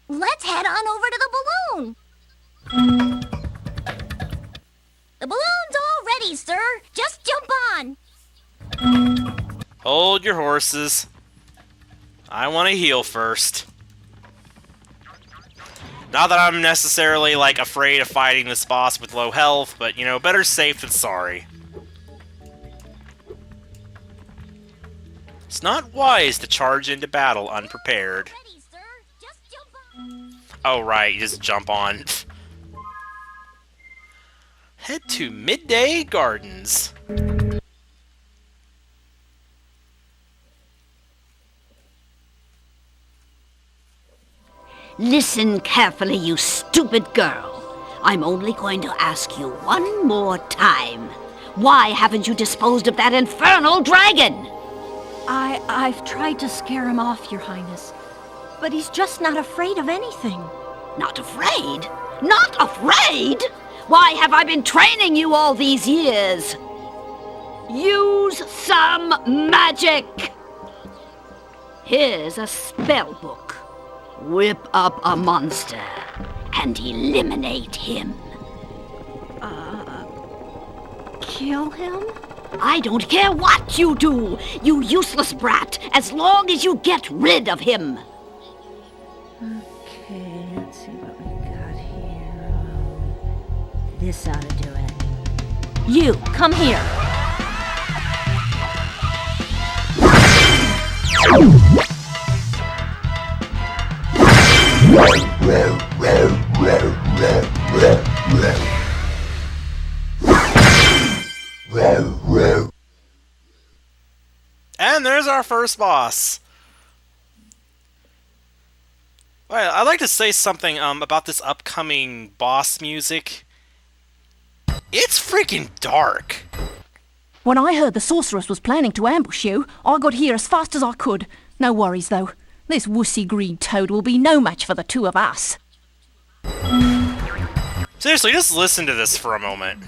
Let's head on over to the balloon. The balloon's all ready, sir. Just jump on. Hold your horses. I want to heal first. Not that I'm necessarily, like, afraid of fighting this boss with low health, but, you know, better safe than sorry. It's not wise to charge into battle unprepared. Ready, sir. Just jump on. Oh, right, you just jump on. Head to Midday Gardens. Listen carefully, you stupid girl. I'm only going to ask you one more time. Why haven't you disposed of that infernal dragon? I've tried to scare him off, Your Highness. But he's just not afraid of anything. Not afraid? Not afraid? Why have I been training you all these years? Use some magic! Here's a spell book. Whip up a monster and eliminate him. Kill him? I don't care what you do, you useless brat, as long as you get rid of him. Okay, let's see what we got here. This ought to do it. You, come here. And there's our first boss. Well, I'd like to say something about this upcoming boss music. It's freaking dark. When I heard the sorceress was planning to ambush you, I got here as fast as I could. No worries, though. This wussy green toad will be no match for the two of us. Seriously, just listen to this for a moment.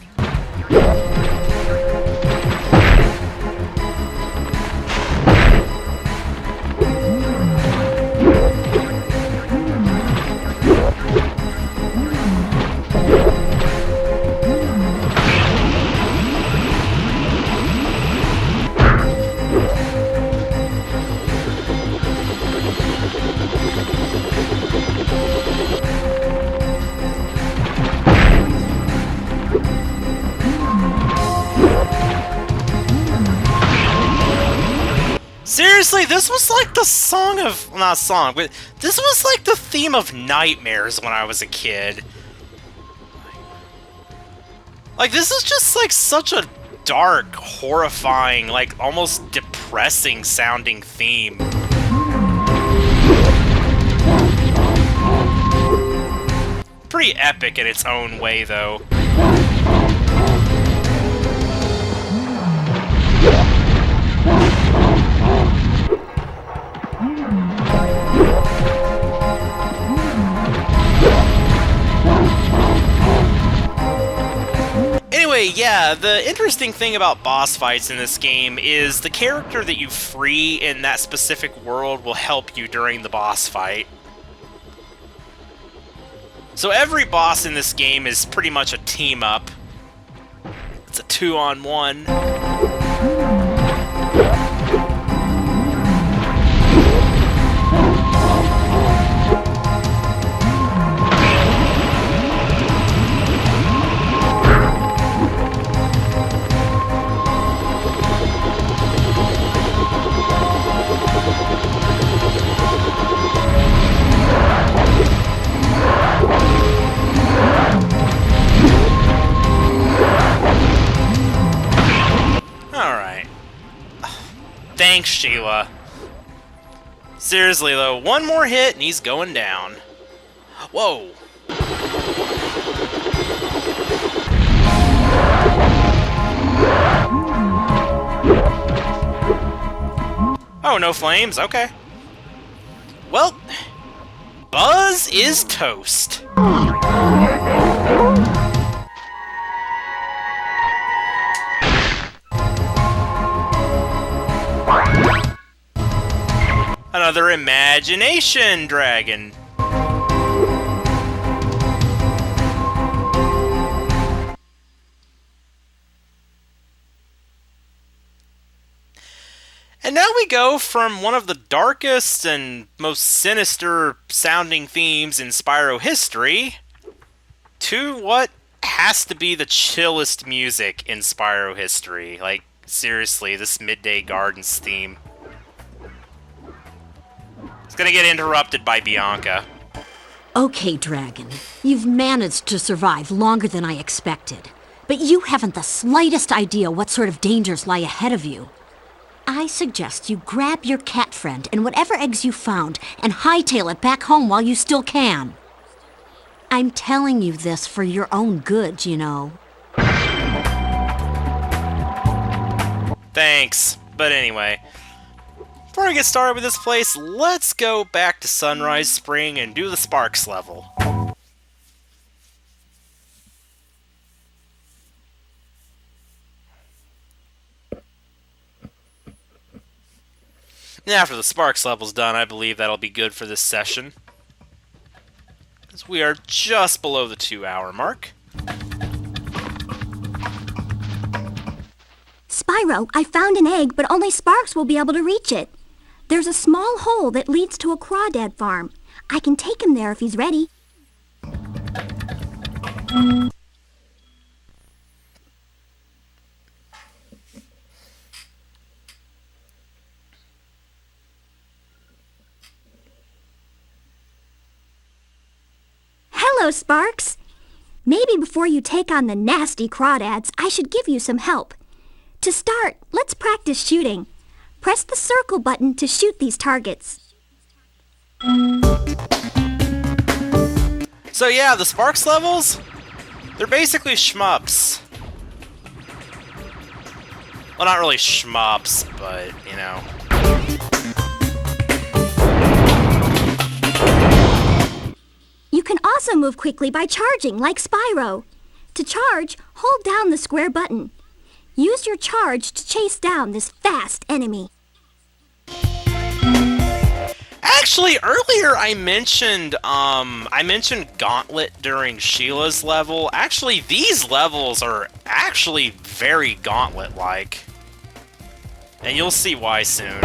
Seriously, this was like the song of... Well, not song, but this was like the theme of nightmares when I was a kid. Like, this is just like such a dark, horrifying, like almost depressing sounding theme. Pretty epic in its own way, though. Anyway, yeah, the interesting thing about boss fights in this game is the character that you free in that specific world will help you during the boss fight. So every boss in this game is pretty much a team-up. It's a 2-on-1. Thanks, Sheila. Seriously, though, one more hit and he's going down. Whoa. Oh, no flames? Okay. Well, Buzz is toast. Another imagination dragon. go from one of the darkest and most sinister sounding themes in Spyro history to what has to be the chillest music in Spyro history. Like, seriously, this Midday Gardens theme. It's gonna get interrupted by Bianca. Okay, Dragon. You've managed to survive longer than I expected. But you haven't the slightest idea what sort of dangers lie ahead of you. I suggest you grab your cat friend and whatever eggs you found and hightail it back home while you still can. I'm telling you this for your own good, you know. Thanks. But anyway, before we get started with this place, let's go back to Sunrise Spring and do the Sparx level. And after the Sparx level's done, I believe that'll be good for this session, as we are just below the 2-hour mark. Spyro, I found an egg, but only Sparx will be able to reach it. There's a small hole that leads to a Crawdad farm. I can take him there if he's ready. Hello, Sparx. Maybe before you take on the nasty Crawdads, I should give you some help. To start, let's practice shooting. Press the circle button to shoot these targets. So yeah, the Sparx levels, they're basically shmups. Well, not really shmups, but, you know. You can also move quickly by charging, like Spyro. To charge, hold down the square button. Use your charge to chase down this fast enemy. Actually, earlier I mentioned Gauntlet during Sheila's level. Actually, these levels are actually very Gauntlet-like. And you'll see why soon.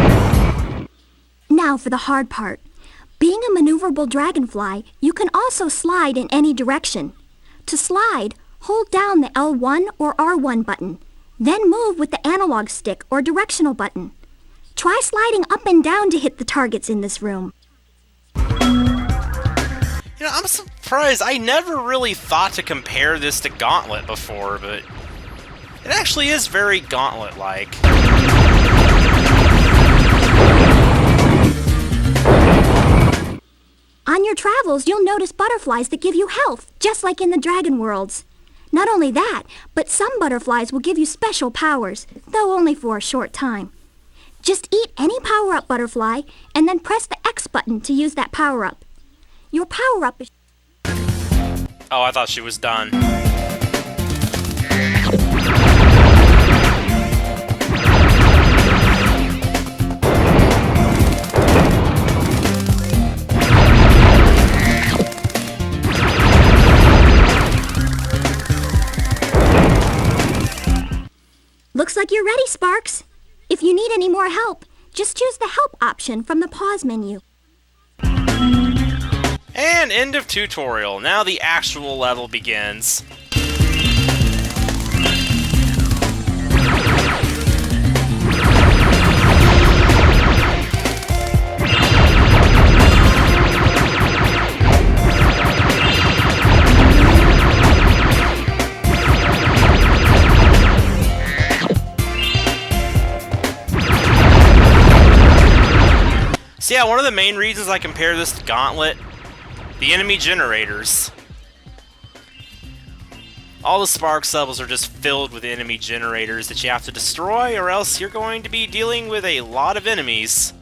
Now for the hard part. Being a maneuverable dragonfly, you can also slide in any direction. To slide, hold down the L1 or R1 button. Then move with the analog stick or directional button. Try sliding up and down to hit the targets in this room. You know, I'm surprised. I never really thought to compare this to Gauntlet before, but it actually is very Gauntlet-like. On your travels, you'll notice butterflies that give you health, just like in the dragon worlds. Not only that, but some butterflies will give you special powers, though only for a short time. Just eat any power-up butterfly, and then press the X button to use that power-up. Your power-up is... Oh, I thought she was done. Looks like you're ready, Sparx. If you need any more help, just choose the help option from the pause menu. And end of tutorial. Now the actual level begins. So yeah, one of the main reasons I compare this to Gauntlet, the enemy generators. All the Sparx levels are just filled with enemy generators that you have to destroy, or else you're going to be dealing with a lot of enemies.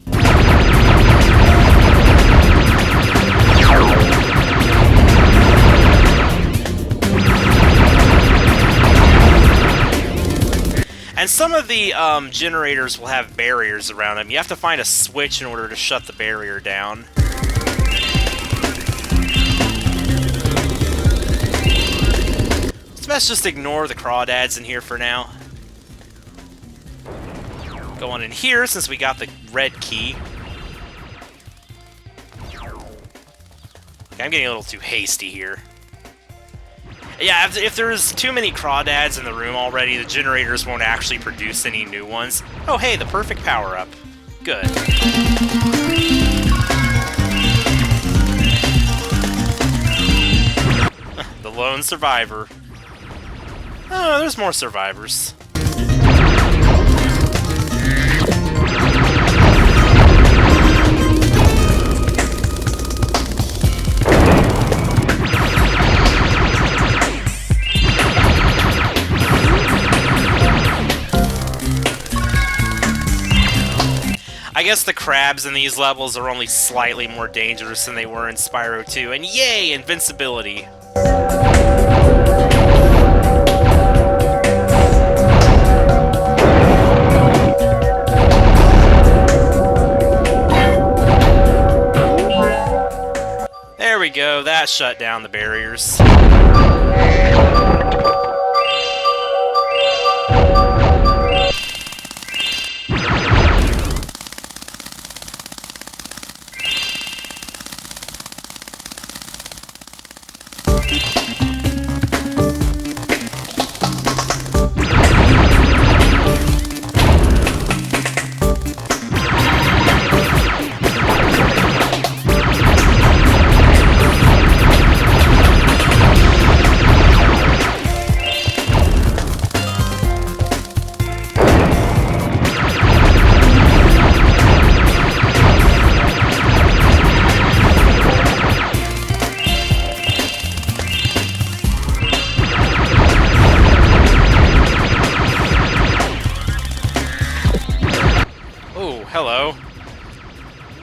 And some of the generators will have barriers around them. You have to find a switch in order to shut the barrier down. So let's just ignore the Crawdads in here for now. Going in here since we got the red key. Okay, I'm getting a little too hasty here. Yeah, if there's too many crawdads in the room already, the generators won't actually produce any new ones. Oh, hey, the perfect power-up. Good. The lone survivor. Oh, there's more survivors. I guess the crabs in these levels are only slightly more dangerous than they were in Spyro 2, and yay, invincibility! There we go, that shut down the barriers. Hello.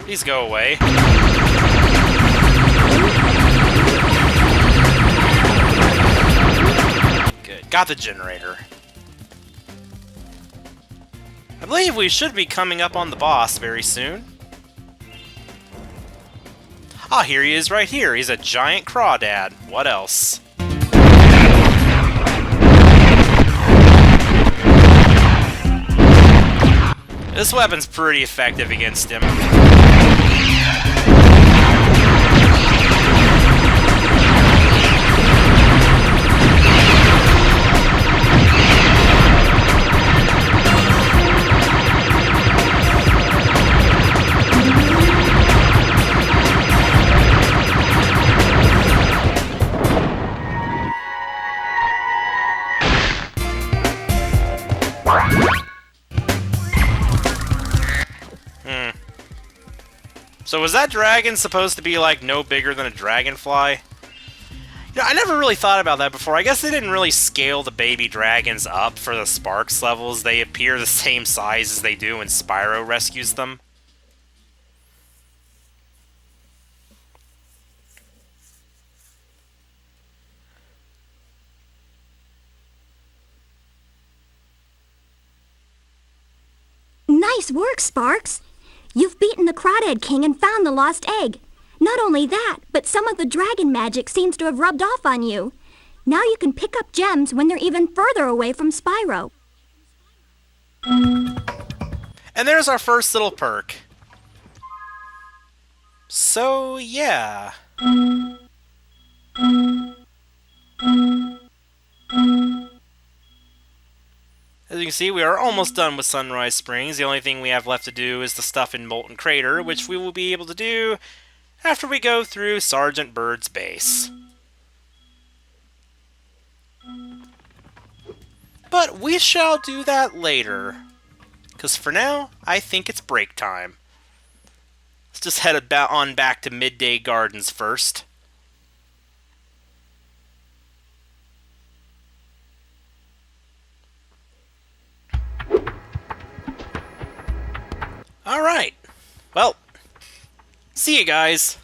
Please go away. Good. Got the generator. I believe we should be coming up on the boss very soon. Ah, here he is right here. He's a giant crawdad. What else? This weapon's pretty effective against him. So was that dragon supposed to be, like, no bigger than a dragonfly? You know, I never really thought about that before. I guess they didn't really scale the baby dragons up for the Sparx levels. They appear the same size as they do when Spyro rescues them. Nice work, Sparx! You've beaten the Crawdad King and found the lost egg. Not only that, but some of the dragon magic seems to have rubbed off on you. Now you can pick up gems when they're even further away from Spyro. And there's our first little perk. So, yeah. As you can see, we are almost done with Sunrise Springs. The only thing we have left to do is the stuff in Molten Crater, which we will be able to do after we go through Sergeant Bird's base. But we shall do that later. Because for now, I think it's break time. Let's just head on back to Midday Gardens first. Alright. Well, see you guys.